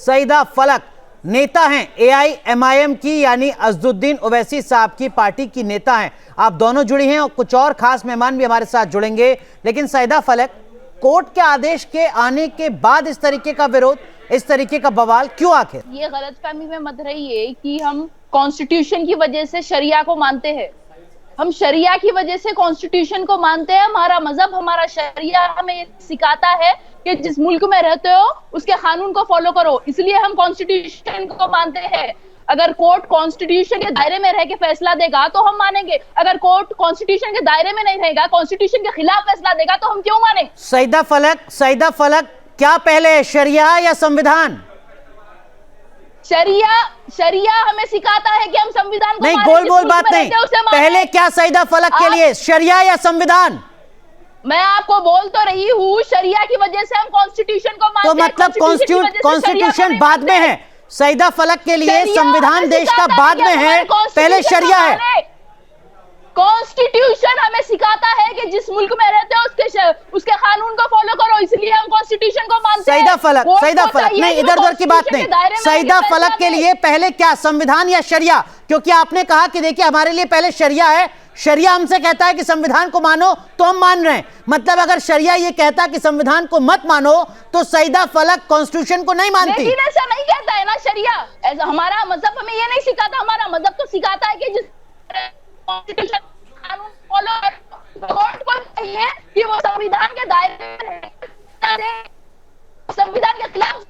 सईदा फलक नेता हैं एआईएमआईएम की, यानी अज़दुद्दीन ओवैसी साहब की पार्टी की नेता हैं। आप दोनों जुड़ी हैं और कुछ और खास मेहमान भी हमारे साथ जुड़ेंगे। लेकिन सईदा फलक, कोर्ट के आदेश के आने के बाद इस तरीके का विरोध, इस तरीके का बवाल क्यों आखिर? ये गलतफहमी में मत रहिए कि हम कॉन्स्टिट्यूशन की वजह से शरिया को मानते हैं। हम शरिया की वजह से कॉन्स्टिट्यूशन को मानते हैं। हमारा मजहब, हमारा शरिया हमें सिखाता है कि जिस मुल्क में रहते हो उसके कानून को फॉलो करो, इसलिए हम कॉन्स्टिट्यूशन को मानते हैं। अगर कोर्ट कॉन्स्टिट्यूशन के दायरे में रह के फैसला देगा तो हम मानेंगे। अगर कोर्ट कॉन्स्टिट्यूशन के दायरे में नहीं रहेगा, कॉन्स्टिट्यूशन के खिलाफ फैसला देगा, तो हम क्यों माने? सईदा फलक, क्या पहले है, शरिया या संविधान? शरिया हमें सिखाता है कि हम संविधान को नहीं, गोल गोल बात नहीं। पहले क्या सईदा फलक के लिए, शरिया या संविधान? मैं आपको बोल तो रही हूँ, शरिया की वजह से हम कॉन्स्टिट्यूशन को मानते हैं। तो मतलब कॉन्स्टिट्यूशन बाद में है, सईदा फलक के लिए संविधान देश का बाद में है, पहले शरिया है। कॉन्स्टिट्यूशन हमें सिखाता है कि जिस मुल्क में रहते हो उसके कानून को फॉलो करो, इसलिए हम कॉन्स्टिट्यूशन को मानते हैं। सईदा फलक नहीं, इधर उधर की बात नहीं। सईदा फलक के लिए पहले क्या, संविधान या शरिया? क्योंकि आपने कहा कि देखिए हमारे लिए पहले शरिया है, शरिया हमसे कहता है कि संविधान को मानो तो हम मान रहे हैं। मतलब अगर शरिया ये कहता कि संविधान को मत मानो तो सईदा फलक कॉन्स्टिट्यूशन को नहीं मानती। लेकिन ऐसा नहीं कहता है ना शरिया, ऐसा हमारा मजहब हमें ये नहीं सिखाता। हमारा मजहब तो सिखाता है कि जिस कॉन्स्टिट्यूशन कानून फॉलो, कोर्ट को चाहिए कि वो संविधान के दायरे में रहे, संविधान के खिलाफ।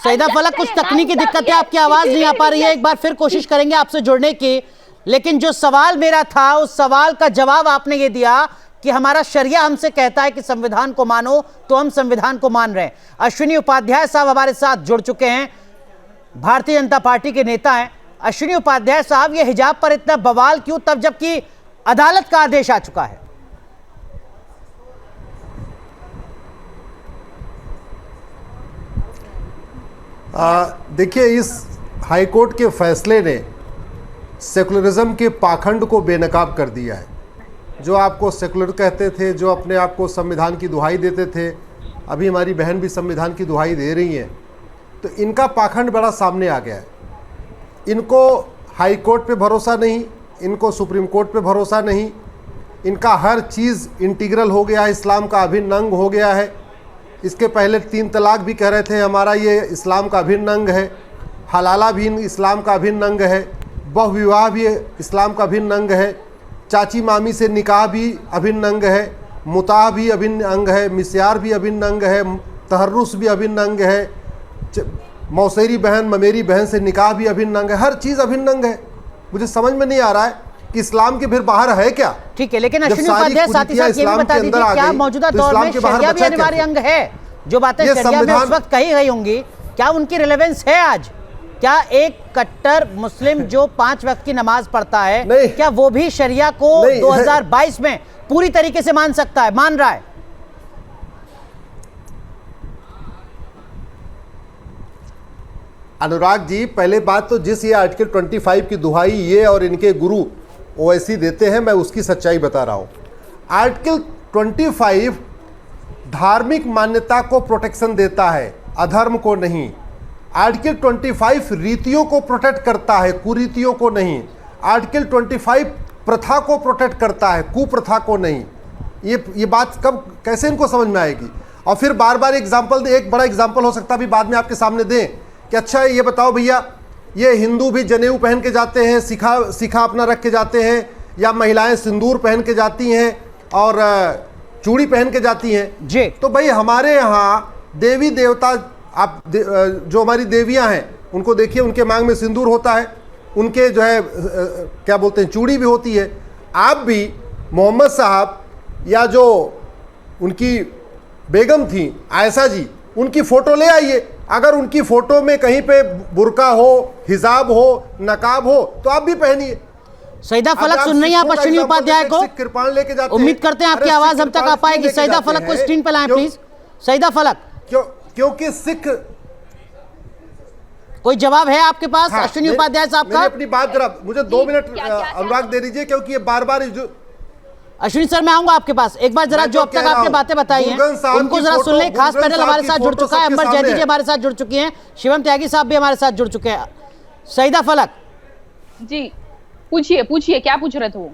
सईदा फलक, कुछ तकनीकी दिक्कत है, आपकी आवाज नहीं आ पा रही है। एक बार फिर कोशिश करेंगे आपसे जुड़ने की, लेकिन जो सवाल मेरा था उस सवाल का जवाब आपने ये दिया कि हमारा शरिया हमसे कहता है कि संविधान को मानो तो हम संविधान को मान रहे हैं। अश्विनी उपाध्याय साहब हमारे साथ जुड़ चुके हैं, भारतीय जनता पार्टी के नेता हैं। अश्विनी उपाध्याय साहब, ये हिजाब पर इतना बवाल क्यों, तब जबकि अदालत का आदेश आ चुका है? देखिए, इस हाईकोर्ट के फैसले ने सेकुलरिज्म के पाखंड को बेनकाब कर दिया है। जो आपको सेकुलर कहते थे, जो अपने आप को संविधान की दुहाई देते थे, अभी हमारी बहन भी संविधान की दुहाई दे रही हैं, तो इनका पाखंड बड़ा सामने आ गया है। इनको हाई कोर्ट पे भरोसा नहीं, इनको सुप्रीम कोर्ट पे भरोसा नहीं, इनका हर चीज़ इंटीग्रल हो गया है, इस्लाम का अभिन्न अंग हो गया है। इसके पहले 3 तलाक भी कह रहे थे हमारा ये इस्लाम का अभिन्न अंग है, हलाला भी इस्लाम का अभिन्न अंग है, बहुविवाह भी इस्लाम का अभिन्न अंग है, चाची मामी से निकाह भी अभिन्न अंग है, मुताह भी अभिन्न अंग है, मिस्यार भी अभिन्न अंग है, तहर्रुस भी अभिन्न अंग है, मौसेरी बहन ममेरी बहन से निकाह भी अभिन्न अंग है। हर चीज़ अभिन्न अंग है। मुझे समझ में नहीं आ रहा है कि इस्लाम के फिर बाहर है क्या? ठीक है, लेकिन अश्विनी उपाध्याय साथ ही साथ ये भी बता दीजिए, क्या मौजूदा दौर में शरिया भी अनिवार्य अंग है? जो बातें शरिया में उस वक्त कही गई होंगी, क्या उनकी रिलेवेंस है आज? क्या एक कट्टर मुस्लिम जो 5 वक्त की नमाज पढ़ता है, क्या वो भी शरिया को 2022 में पूरी तरीके से मान सकता है, मान रहा है? अनुराग जी, पहले बात तो जिस ये आर्टिकल 25 की दुहाई ये और इनके गुरु ओवैसी देते हैं, मैं उसकी सच्चाई बता रहा हूँ। आर्टिकल 25 धार्मिक मान्यता को प्रोटेक्शन देता है, अधर्म को नहीं। आर्टिकल 25 रीतियों को प्रोटेक्ट करता है, कुरीतियों को नहीं। आर्टिकल 25 प्रथा को प्रोटेक्ट करता है, कुप्रथा को नहीं। ये बात कब कैसे इनको समझ में आएगी? और फिर बार बार एग्जाम्पल दे, एक बड़ा एग्जाम्पल हो सकता है अभी बाद में आपके सामने दें कि अच्छा ये बताओ भैया, ये हिंदू भी जनेऊ पहन के जाते हैं, सिखा अपना रख के जाते हैं, या महिलाएं सिंदूर पहन के जाती हैं और चूड़ी पहन के जाती हैं जी। तो भाई हमारे यहाँ देवी देवता, आप जो हमारी देवियाँ हैं उनको देखिए, उनके मांग में सिंदूर होता है, उनके जो है क्या बोलते हैं, चूड़ी भी होती है। आप भी मोहम्मद साहब या जो उनकी बेगम थी आयशा जी, उनकी फ़ोटो ले आइए। अगर उनकी फ़ोटो में कहीं पे बुर्का हो, हिजाब हो, नकाब हो, तो आप भी पहनिए। सईदा फलक सुन रही हैं आप अश्विनी उपाध्याय को? कृपाण लेके जाते हैं। उम्मीद करते हैं आपकी आवाज़ हम तक आ पाएगी। सईदा फलक को स्क्रीन पर लाएं प्लीज। सईदा फलक, क्योंकि सिख, कोई जवाब है आपके पास? हाँ, अश्विनी उपाध्याय साहब का अपनी बात जरा मुझे 2 मिनट अनुराग दे दीजिए, क्योंकि ये बार बार अश्विनी सर मैं आऊंगा आपके पास एक बार जरा मैं जो तो अब कह तक रहा आपने हूं, बातें बताई हैं गुरगन साहब उनको की जरा सुन लें। फोटो, खास गुरगन पैनल हमारे साहब साथ की जुड़ फोटो चुका है, सबके अंबर सामने जैदी जी है। हमारे साथ जुड़ चुकी हैं, शिवम त्यागी साहब भी हमारे साथ जुड़ चुके हैं। सईदा फलक जी पूछिए पूछिए, क्या पूछ रहे थे वो?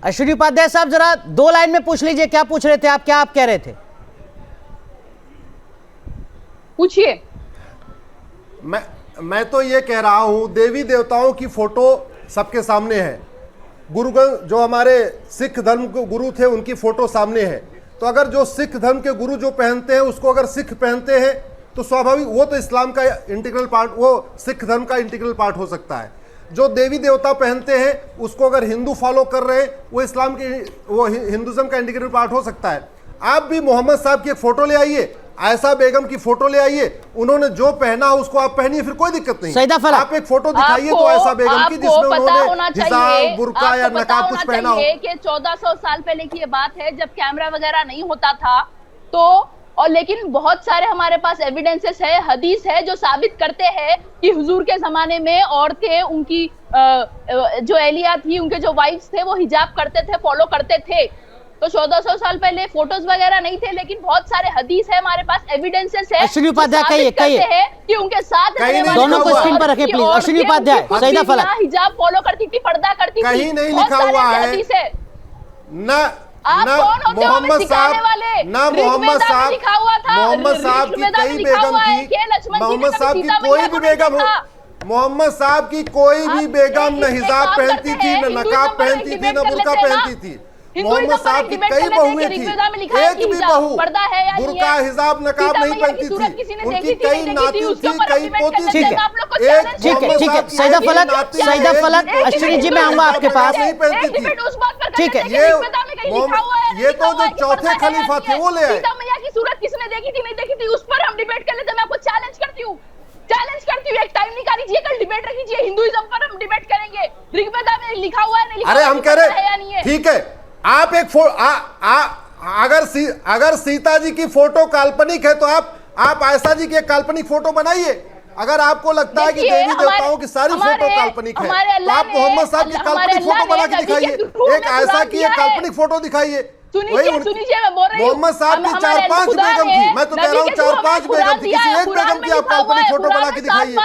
अश्विनी उपाध्याय साहब जरा 2 लाइन में पूछ लीजिए, क्या पूछ रहे थे आप, क्या आप कह रहे थे? पूछिए। मैं तो ये कह रहा हूं, देवी देवताओं की फोटो सबके सामने है, गुरुगन जो हमारे सिख धर्म के गुरु थे उनकी फोटो सामने है। तो अगर जो सिख धर्म के गुरु जो पहनते हैं उसको अगर सिख पहनते हैं तो स्वाभाविक वो तो इस्लाम का इंटीग्रल पार्ट, वो सिख धर्म का इंटीग्रल पार्ट हो सकता है। जो देवी देवता पहनते हैं उसको अगर हिंदू फॉलो कर रहे हैं वो इस्लाम के, वो हिंदुज्म का इंटीग्रल पार्ट हो सकता है। आप भी मोहम्मद साहब की एक फोटो ले आइए, आयशा बेगम की फोटो ले आइए, उन्होंने जो पहना उसको आप पहनिए, फिर कोई दिक्कत नहीं। सईदा फलक आप एक फोटो दिखाइए तो आयशा बेगम की जिसमें उन्होंने हिजाब, बुर्का या नकाब कुछ पहना हो। कि 1400 साल पहले की ये बात है जब कैमरा वगैरह नहीं होता था, तो और लेकिन बहुत सारे हमारे पास एविडेंसेस है, हदीस है जो साबित करते हैं कि हुजूर के जमाने में औरतें उनकी जो एलिया थी, उनके जो वाइफ्स थे वो हिजाब करते थे, फॉलो करते थे। तो 1400 साल पहले फोटोज वगैरह नहीं थे, लेकिन बहुत सारे हदीस है हमारे पास, एविडेंसेस है। अश्विनी उपाध्याय कहिए कि उनके साथ रहने वाली दोनों को स्क्रीन पर रखें प्लीज। अश्विनी उपाध्याय, सईदा फलक, हिजाब फॉलो करती थी, पर्दा करती थी, कहीं नहीं लिखा हुआ है ना मोहम्मद साहब, ना मोहम्मद साहब, मोहम्मद साहब की कई बेगम थी, मोहम्मद साहब की कोई भी बेगम हो, मोहम्मद साहब की कोई भी बेगम न हिजाब पहनती थी, न नकाब पहनती थी, न बुर्का पहनती थी। मोहम्मद साहब की कई बहुएं थी, एक भी बहू बुर्का हिजाब नकाब नहीं पहनती थी, उनकी कई नाती थी, कई पोती थी। ठीक है सईदा फलक, अश्विनी जी मैं आऊंगा आपके पास। नहीं पहनती थी, ठीक है, ये तो जो चौथे खलीफा थे वो ले आए। सीता मैया की सूरत किसने देखी थी, नहीं देखी थी, उस पर हम डिबेट कर लेते हैं। मैं आपको चैलेंज करती हूँ, एक टाइम निकाल लीजिए, कल डिबेट रख लीजिए, हिंदुइज्म पर हम डिबेट करेंगे। ऋग्वेदा में लिखा हुआ है, नहीं लिखा? अरे हम कह रहे ठीक है, आप एक अगर सीता जी की फोटो काल्पनिक है तो आप आयशा जी की एक काल्पनिक फोटो बनाइए। अगर आपको लगता है कि देवी देवताओं की सारी फोटो काल्पनिक है तो आप मोहम्मद साहब की काल्पनिक फोटो बना के दिखाइए, एक आयशा की एक काल्पनिक फोटो दिखाइए। मोहम्मद साहब की 4-5 बेगम थी, मैं तो कह रहा हूँ 4-5 बेगम थी, किसी एक बेगम की आप काल्पनिक फोटो बना के दिखाइए।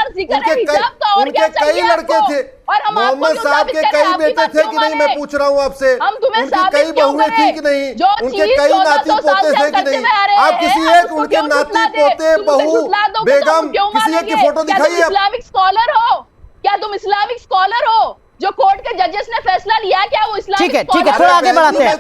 उनके कई लड़के थे, मोहम्मद साहब के कई बेटे थे कि नहीं, मैं पूछ रहा हूँ आपसे, उनकी कई बहुएं थी कि नहीं, उनके कई नाती पोते थे कि नहीं, आप किसी एक उनके नाती पोते बहू बेगम किसी एक की फोटो दिखाइए। इस्लामिक स्कॉलर हो क्या तुम? इस्लामिक स्कॉलर हो? जो कोर्ट के जजेस ने फैसला लिया क्या वो इस्लामिक? ठीक है, थोड़ा आगे बढ़ाते हैं।